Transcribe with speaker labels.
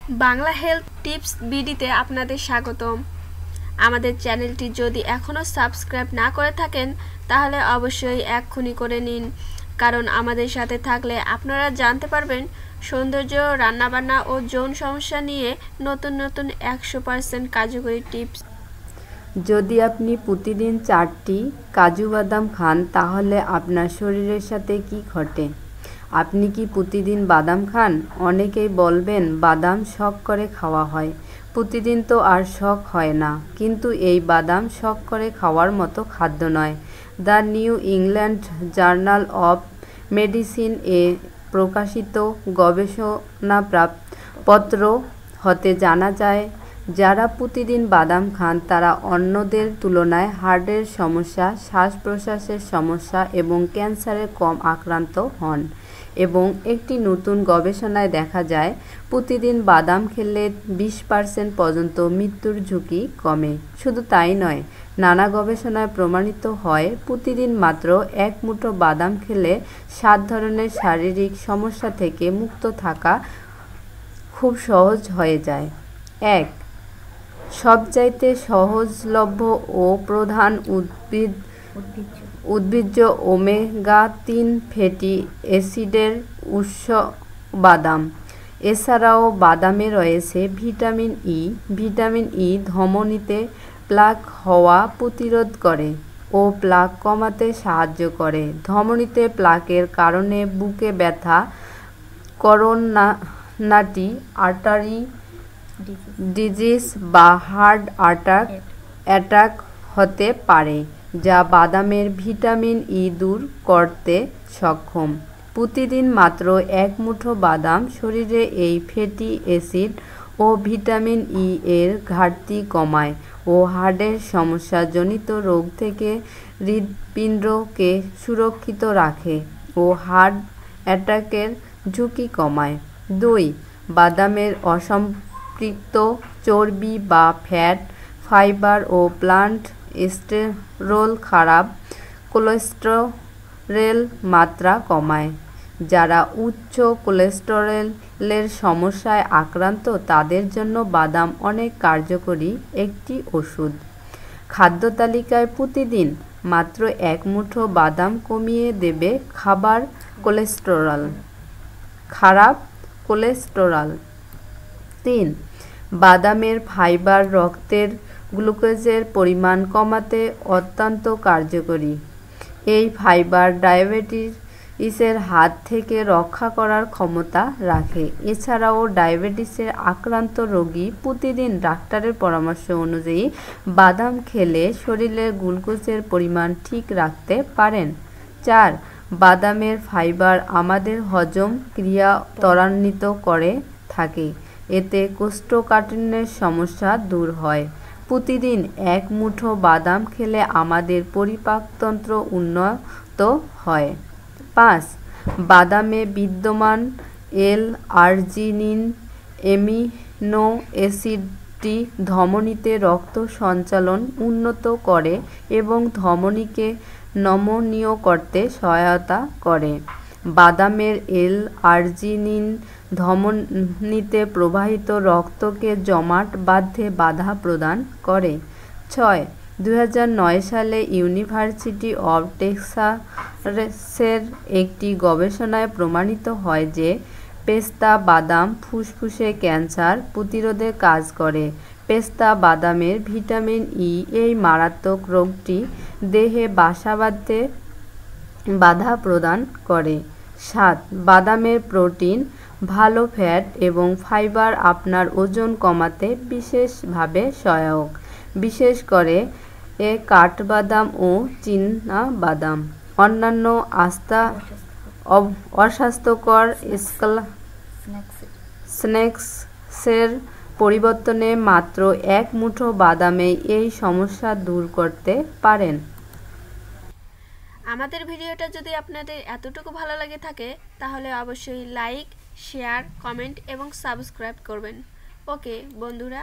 Speaker 1: Bangla health tips বিডিতে আপনাদের স্বাগতম। আমাদের চ্যানেলটি যদি এখনও সাবস্ক্রাইব না করে থাকেন তাহলে অবশ্যই এক্ষুনি করে নিন, কারণ আমাদের সাথে থাকলে আপনারা জানতে পারবেন সৌন্দর্য, রান্নাবান্না ও যৌন সমস্যা নিয়ে নতুন নতুন 100% কার্যকরী টিপস।
Speaker 2: যদি আপনি প্রতিদিন 4টি কাজু বাদাম খান তাহলে আপনার শরীরের সাথে কি ঘটে? আপনি কি প্রতিদিন বাদাম খান? অনেকেই বলবেন বাদাম শখ করে খাওয়া হয়। প্রতিদিন তো আর শখ হয় না, কিন্তু এই বাদাম শখ করে খাওয়ার মতো খাদ্য নয়। The New England Journal of Medicine এ প্রকাশিত গবেষণাপত্র হতে জানা যায়, যারা প্রতিদিন বাদাম খান তারা অন্যদের তুলনায় হার্টের সমস্যা, শ্বাস প্রশ্বাসের সমস্যা এবং ক্যান্সারে কম আক্রান্ত হন। এবং একটি নতুন গবেষণায় দেখা যায় প্রতিদিন বাদাম খেলে 20% পর্যন্ত মৃত্যুর ঝুঁকি কমে। শুধু তাই নয়, নানা গবেষণায় প্রমাণিত হয় প্রতিদিন মাত্র 1 মুঠো বাদাম খেলে 7 ধরনের শারীরিক সমস্যা থেকে মুক্ত থাকা খুব সহজ হয়ে যায়। 1. সবচাইতে সহজলভ্য ও প্রধান উদ্ভিজ্জ ওমেগা-3 ফ্যাটি অ্যাসিডের উৎস বাদাম। এছাড়াও বাদামে রয়েছে ভিটামিন ই। ভিটামিন ই ধমনীতে প্লাক হওয়া প্রতিরোধ করে ও প্লাক কমাতে সাহায্য করে। ধমনীতে প্লাকের কারণে বুকে ব্যথা, করোনারি আর্টারি ডিজিজ বা হার্ট অ্যাটাক হতে পারে, যা বাদামের ভিটামিন ই দূর করতে সক্ষম। প্রতিদিন মাত্র 1 মুঠো বাদাম শরীরে এই ফ্যাটি অ্যাসিড ও ভিটামিন ই এর ঘাটতি কমায় ও হার্টের সমস্যাজনিত রোগ থেকে হৃৎপিণ্ডকে সুরক্ষিত রাখে ও হার্ট অ্যাটাকের ঝুঁকি কমায়। 2. বাদামের অসম্পৃক্ত চর্বি বা ফ্যাট, ফাইবার ও প্লান্ট স্টেরল খারাপ কোলেস্টেরলের মাত্রা কমায়। যারা উচ্চ কোলেস্টেরলের সমস্যায় আক্রান্ত তাদের জন্য বাদাম অনেক কার্যকরী একটি ওষুধ। খাদ্য তালিকায় প্রতিদিন মাত্র 1 মুঠো বাদাম কমিয়ে দেবে খারাপ কোলেস্টেরল। 3. বাদামের ফাইবার রক্তের গ্লুকোজের পরিমাণ কমাতে অত্যন্ত কার্যকরী। এই ফাইবার ডায়াবেটিসের হাত থেকে রক্ষা করার ক্ষমতা রাখে। এছাড়াও ডায়াবেটিসের আক্রান্ত রোগী প্রতিদিন ডাক্তারের পরামর্শ অনুযায়ী বাদাম খেলে শরীরের গ্লুকোজের পরিমাণ ঠিক রাখতে পারেন। 4. বাদামের ফাইবার আমাদের হজম ক্রিয়া ত্বরান্বিত করে থাকে। এতে কোষ্ঠকাঠিন্যের সমস্যা দূর হয়। প্রতিদিন 1 মুঠো বাদাম খেলে আমাদের পরিপাকতন্ত্র উন্নত হয়। 5. বাদামে বিদ্যমান L-আর্জিনিন অ্যামিনো অ্যাসিডটি ধমনীতে রক্ত সঞ্চালন উন্নত করে এবং ধমনীকে নমনীয় করতে সহায়তা করে। বাদামের L-আর্জিনিন ধমনীতে প্রবাহিত রক্তকে জমাট বাঁধতে বাধা প্রদান করে। 6. 2009 সালে ইউনিভার্সিটি অব টেক্সাসের একটি গবেষণায় প্রমাণিত হয় যে পেস্তা বাদাম ফুসফুসে ক্যান্সার প্রতিরোধে কাজ করে। পেস্তা বাদামের ভিটামিন ই এই মারাত্মক রোগটি দেহে বাসা বাঁধতে বাধা প্রদান করে। 7. বাদামের প্রোটিন, ভালো ফ্যাট এবং ফাইবার আপনার ওজন কমাতে বিশেষভাবে সহায়ক, বিশেষ করে কাঠবাদাম ও চীনা বাদাম। অন্যান্য অস্বাস্থ্যকর স্ন্যাক্সের পরিবর্তনে মাত্র 1 মুঠো বাদামে এই সমস্যা দূর করতে পারেন।
Speaker 1: আমাদের ভিডিওটা যদি আপনাদের এতটুকু ভালো লাগে থাকে তাহলে অবশ্যই লাইক, শেয়ার, কমেন্ট এবং সাবস্ক্রাইব করবেন। ওকে বন্ধুরা।